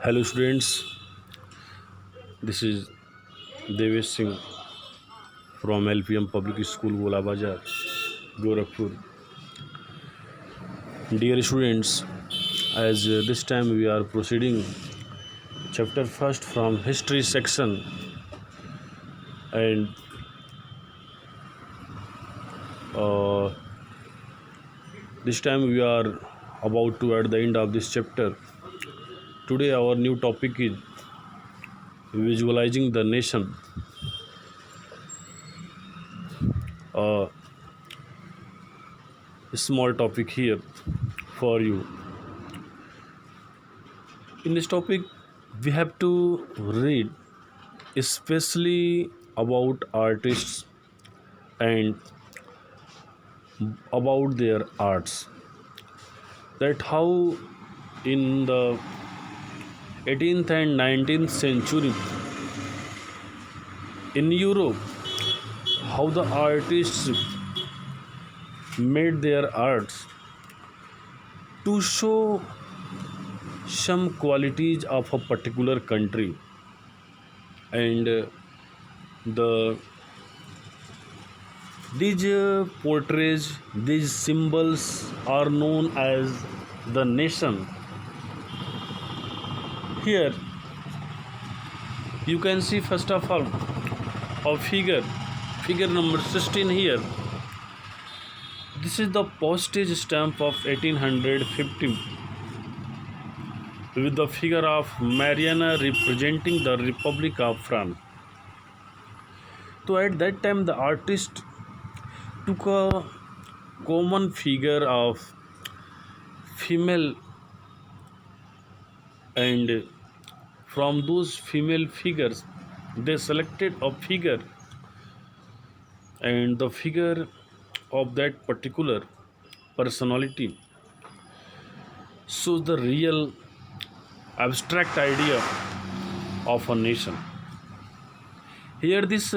Hello students, this is Devesh Singh from LPM Public School Gola Bazar, Gorakhpur. Dear students, as this time we are proceeding chapter first from history section, and uh, this time we are about to at the end of this chapter. Today our new topic is visualizing the nation. A small topic here for you. In this topic, we have to read especially about artists and about their arts. That how in the 18th and 19th century in Europe, how the artists made their arts to show some qualities of a particular country, and the these portraits, these symbols are known as the nation. Here you can see first of all a figure number 16 here. This is the postage stamp of 1850 with the figure of Mariana representing the Republic of France. So at that time the artist took a common figure of female, and from those female figures they selected a figure, and the figure of that particular personality shows the real abstract idea of a nation. Here this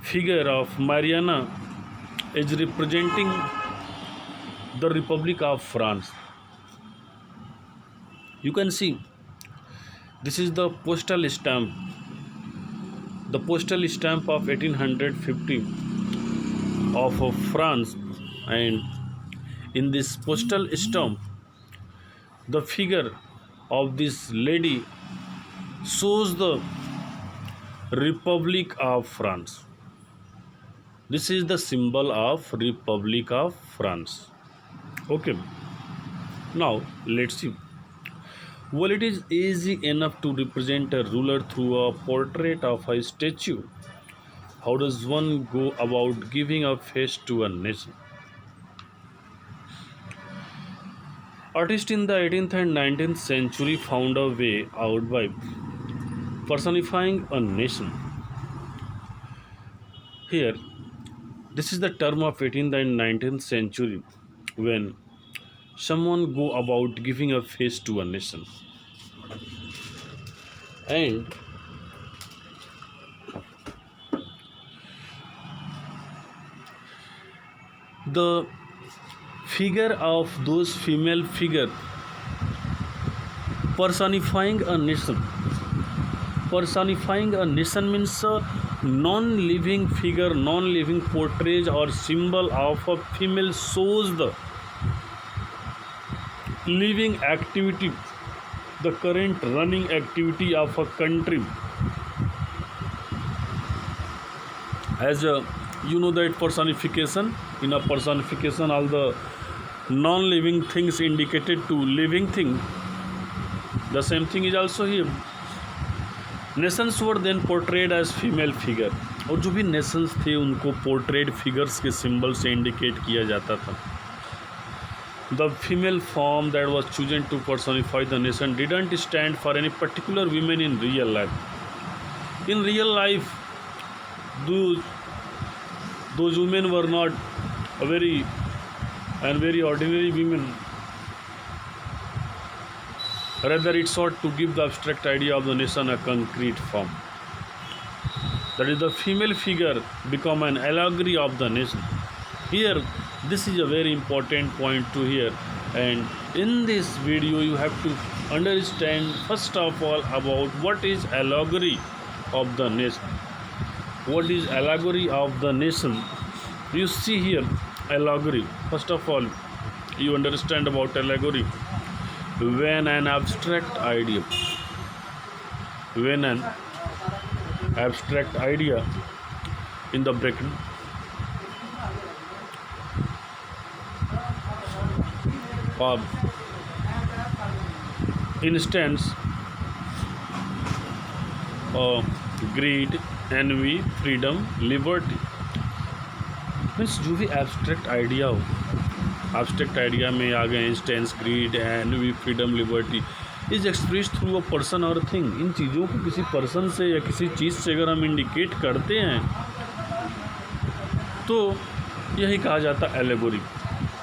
figure of Mariana is representing the Republic of France. You can see this is the postal stamp of 1850 of France, and in this postal stamp the figure of this lady shows the Republic of France. This is the symbol of Republic of France. Okay, now let's see. Well, it is easy enough to represent a ruler through a portrait of a statue. How does one go about giving a face to a nation? Artists in the 18th and 19th century found a way out by personifying a nation. Here, this is the term of 18th and 19th century when someone go about giving a face to a nation. And the figure of those female figure personifying a nation. Personifying a nation means a non-living figure, non-living portrait or symbol of a female shows the living activity, the current running activity of a country. As you know that personification, in a personification all the non-living things indicated to living thing. The same thing is also here. Nations were then portrayed as female figure, और जो भी Nations थे उनको portrayed figures के symbol से indicate किया जाता था. The female form that was chosen to personify the nation didn't stand for any particular women in real life. In real life, those women were not a very ordinary women. Rather, it sought to give the abstract idea of the nation a concrete form. That is, the female figure become an allegory of the nation. Here, this is a very important point to hear, and in this video you have to understand first of all about what is allegory of the nation. What is allegory of the nation? You see here allegory. First of all, you understand about allegory. When an abstract idea, when an abstract idea in the bracket of instance greed, envy, freedom, liberty, means जो भी abstract idea हो, abstract idea में आ गए instance, greed, envy, freedom, liberty, is express through a person और thing. इन चीज़ों को किसी पर्सन से या किसी चीज़ से अगर हम इंडिकेट करते हैं तो यही कहा जाता है एलेगोरी।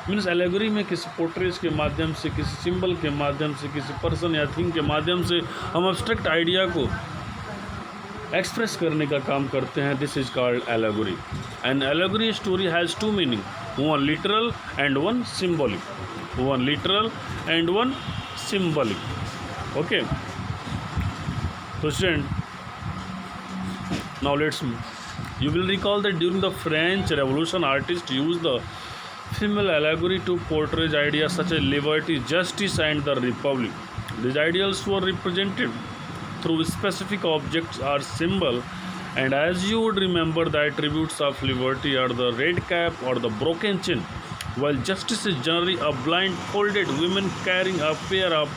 मीन्स एलेगोरी में किसी पोर्ट्रेज के माध्यम से, किसी सिंबल के माध्यम से, किसी पर्सन या थिंग के माध्यम से हम एब्स्ट्रैक्ट आइडिया को एक्सप्रेस करने का काम करते हैं। This is called allegory. An allegory story has two meaning, one literal and one symbolic, one literal and one symbolic. Okay, तो student, now let's, you will recall that during the French Revolution, artists used the female allegory to portray ideas such as liberty, justice, and the republic. These ideals were represented through specific objects or symbol, and as you would remember, the attributes of liberty are the red cap or the broken chain, while justice is generally a blindfolded woman carrying a pair of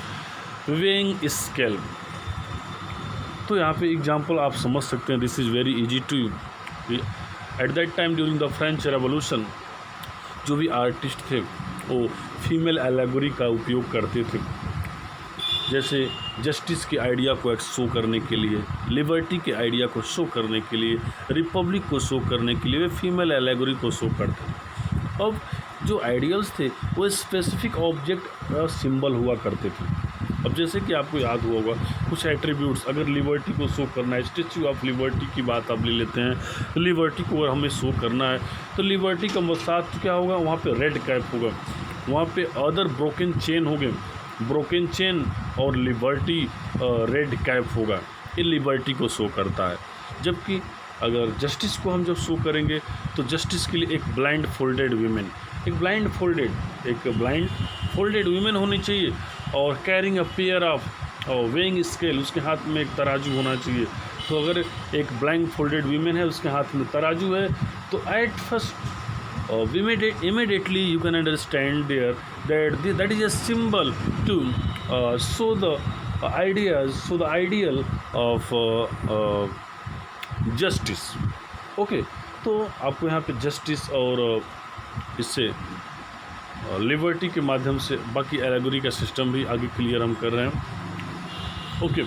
weighing scale. तो यहाँ पे example आप समझ सकते हैं। This is very easy to you. At that time during the French revolution, जो भी artist थे वो फीमेल एलेगोरी का उपयोग करते थे, जैसे जस्टिस के आइडिया को शो करने के लिए, लिबर्टी के आइडिया को शो करने के लिए, रिपब्लिक को शो करने के लिए वे फीमेल एलेगोरी को शो करते थे। अब जो आइडियल्स थे वो स्पेसिफिक ऑब्जेक्ट और सिंबल हुआ करते थे। अब जैसे कि आपको याद हुआ होगा कुछ एट्रीब्यूट्स, अगर लिबर्टी को शो करना है, स्टैच्यू ऑफ लिबर्टी की बात आप ले लेते हैं, लिबर्टी को अगर हमें शो करना है तो लिबर्टी का साथ क्या होगा, वहाँ पे रेड कैप होगा, वहाँ पे अदर ब्रोकन चेन हो गए, ब्रोकन चेन और लिबर्टी रेड कैप होगा, ये लिबर्टी को शो करता है। जबकि अगर जस्टिस को हम जब शो करेंगे तो जस्टिस के लिए एक ब्लाइंड फोल्डेड वीमेन, एक ब्लाइंड फोल्डेड वीमेन होनी चाहिए, और carrying a pair of weighing scale, उसके हाथ में एक तराजू होना चाहिए। तो अगर एक ब्लाइंड फोल्डेड वीमेन है, उसके हाथ में तराजू है, तो at first immediately you can understand there that is a symbol to show the ideal of justice. Okay, तो आपको यहाँ पे जस्टिस और इससे लिबर्टी के माध्यम से बाकी एलेगोरी का सिस्टम भी आगे क्लियर हम कर रहे हैं। ओके,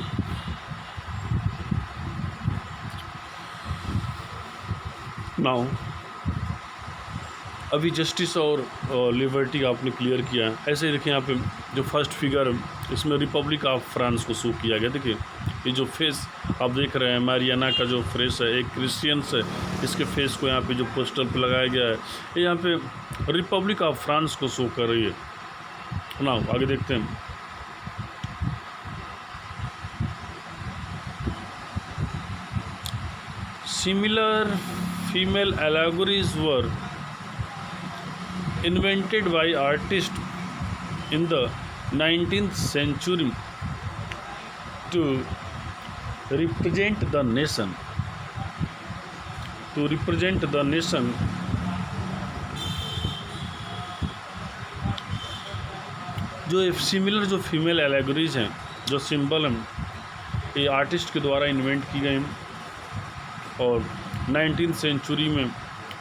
नाउ अभी जस्टिस और लिबर्टी का आपने क्लियर किया है। ऐसे ही देखिए यहाँ पे जो फर्स्ट फिगर इसमें रिपब्लिक ऑफ फ्रांस को शो किया गया। देखिए ये जो फेस आप देख रहे हैं, मैरियाना का जो फेस है, एक क्रिश्चियंस है, इसके फेस को यहाँ पे जो पोस्टर पे लगाया गया है, ये यहाँ पे रिपब्लिक ऑफ फ्रांस को शो कर रही है ना। आगे देखते हैं। Similar female allegories were invented by artists in the 19th century to represent the nation. जो सिमिलर जो फीमेल एलेगोरीज हैं, जो सिंबल हैं, ये आर्टिस्ट के द्वारा इन्वेंट की गई और 19th सेंचुरी में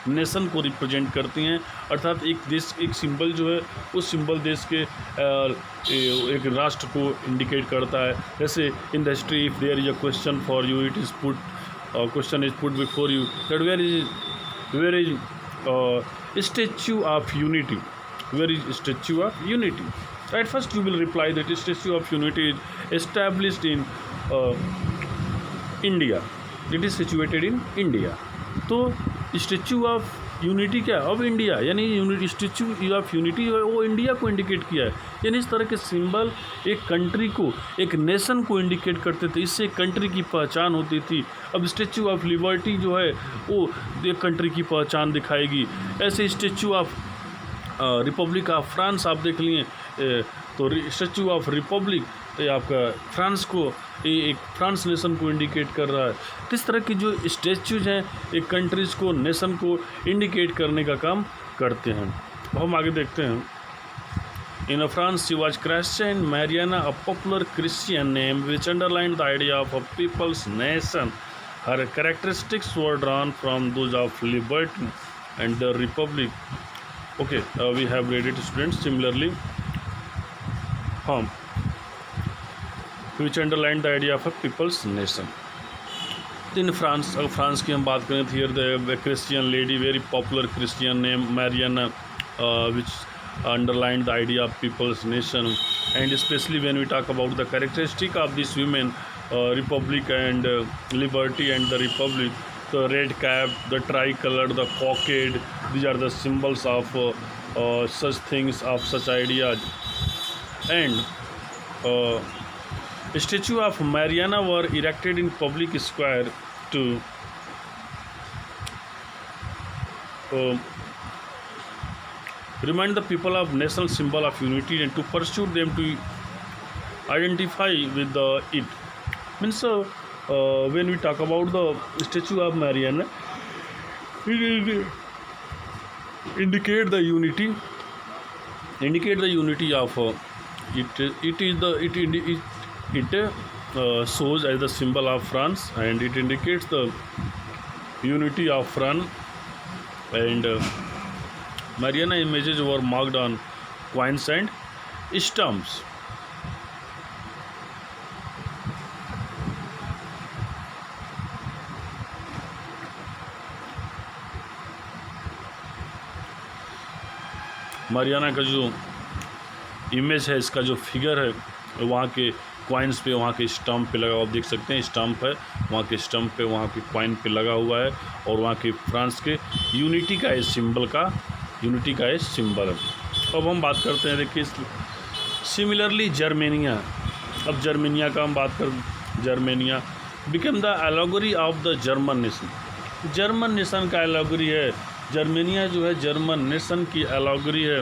नेशन को रिप्रेजेंट करती हैं। अर्थात एक देश, एक सिंबल जो है उस सिंबल देश के एक राष्ट्र को इंडिकेट करता है। जैसे in the history if there is a question for you, it is put, question is put before you that where is Statue of Unity, where is Statue of Unity. At first you will reply that Statue of Unity is established in India, it is situated in India. तो Statue of Unity क्या है, अब India, यानी unity, statue of unity जो है वो India को indicate किया है। यानी इस तरह के सिंबल एक कंट्री को, एक नेशन को इंडिकेट करते थे, इससे एक कंट्री की पहचान होती थी। अब स्टैचू ऑफ लिबर्टी जो है वो एक कंट्री की पहचान दिखाएगी। ऐसे statue of Republic of France आप देख लिए, तो स्टैचू ऑफ रिपब्लिक तो आपका फ्रांस को, एक फ्रांस नेशन को इंडिकेट कर रहा है। किस तरह की जो स्टैचूज हैं एक कंट्रीज़ को, नेशन को इंडिकेट करने का काम करते हैं। हम आगे देखते हैं। In France she was Christian Mariana, a popular Christian name which underline the idea of a people's nation. Her characteristics were drawn from those of liberty and the Republic. Okay, we have read it, students. Similarly, which underlined the idea of a people's nation. In France, अगर France की हम बात करें, here the Christian lady, very popular Christian name Mariana, which underlined the idea of people's nation. And especially when we talk about the characteristic of these women, republic and liberty and the republic, the red cap, the tricolor, the cockade, these are the symbols of such things, of such ideas. And statue of Mariana were erected in public square to remind the people of national symbol of unity and to pursue them to identify with it. Means when we talk about the statue of Mariana, it indicate the unity of it shows as the symbol of France, and it indicates the unity of France. And Mariana images were marked on coins and stamps. Mariana का जो image है, इसका जो figure है वहाँ के coins पे, वहाँ के स्टम्प पे लगा हुआ, आप देख सकते हैं स्टम्प है, वहाँ के स्टम्प पे, वहाँ के कॉइन पे लगा हुआ है, और वहाँ के फ्रांस के यूनिटी का इस सिंबल है। अब हम बात करते हैं, देखिए सिमिलरली जर्मेनिया। अब जर्मेनिया का हम बात कर, Germania become the allegory of the German nation. German nation का एलोगरी है जर्मेनिया, जो है जर्मन नेशन की एलोगरी है।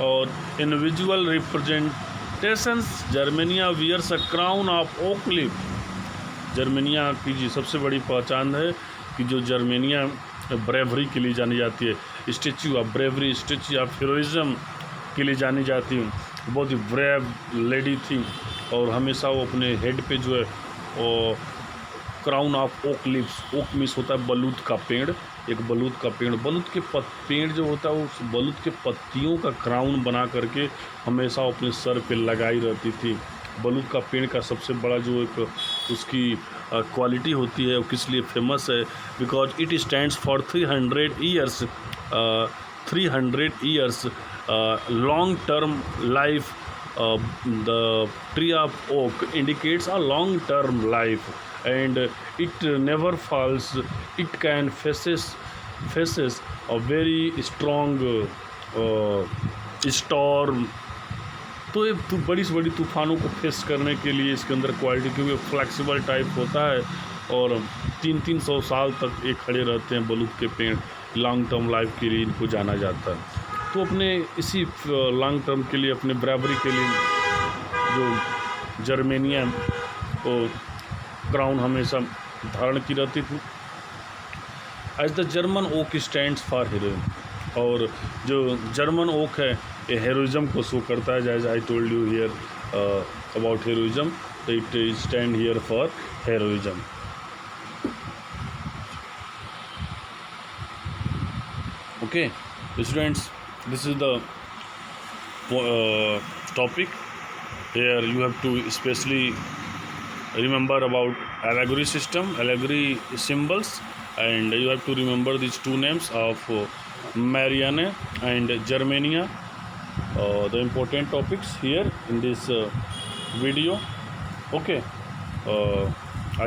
और in visual representations Germania wears a crown of oak leaf. Germania की जी सबसे बड़ी पहचान है कि जो जर्मेनिया ब्रेवरी के लिए जानी जाती है, statue of bravery, statue of heroism के लिए जानी जाती है। बहुत ही ब्रेव लेडी थी, और हमेशा वो अपने हेड पे जो है वो crown of oak leaves, oak means होता है बलूत का पेड़, एक बलूत का पेड़, बलूत के पेड़ जो होता है उस बलूत के पत्तियों का क्राउन बना करके हमेशा अपने सर पे लगाई रहती थी। बलूत का पेड़ का सबसे बड़ा जो एक उसकी क्वालिटी होती है वो किस लिए फेमस है, because it stands for 300 years long term life. The tree of oak indicates a long term life and it never falls. It can faces a very strong storm. तो ये बड़ी से बड़ी तूफ़ानों को फेस करने के लिए इसके अंदर क्वालिटी, क्योंकि फ्लेक्सिबल टाइप होता है और 300 साल तक ये खड़े रहते हैं बलूत के पेड़। लॉन्ग टर्म लाइफ के लिए इनको जाना जाता है। तो अपने इसी लॉन्ग टर्म के लिए, अपने बराबरी के लिए जो जर्मेनिया को क्राउन हमेशा धारण की रहती थी। As the German oak stands for heroism. और जो जर्मन ओक है ये हेरोइज्म को शो करता है। As I told you here about heroism, तो it stand here for heroism. Okay students, this is the topic. Here you have to specially remember about allegory system, allegory symbols, and you have to remember these two names of Mariana and Germania, the important topics here in this video. Okay,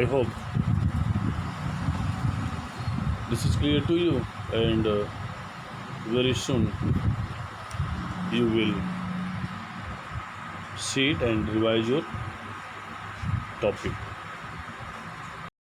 I hope this is clear to you, and very soon you will see it and revise your topic.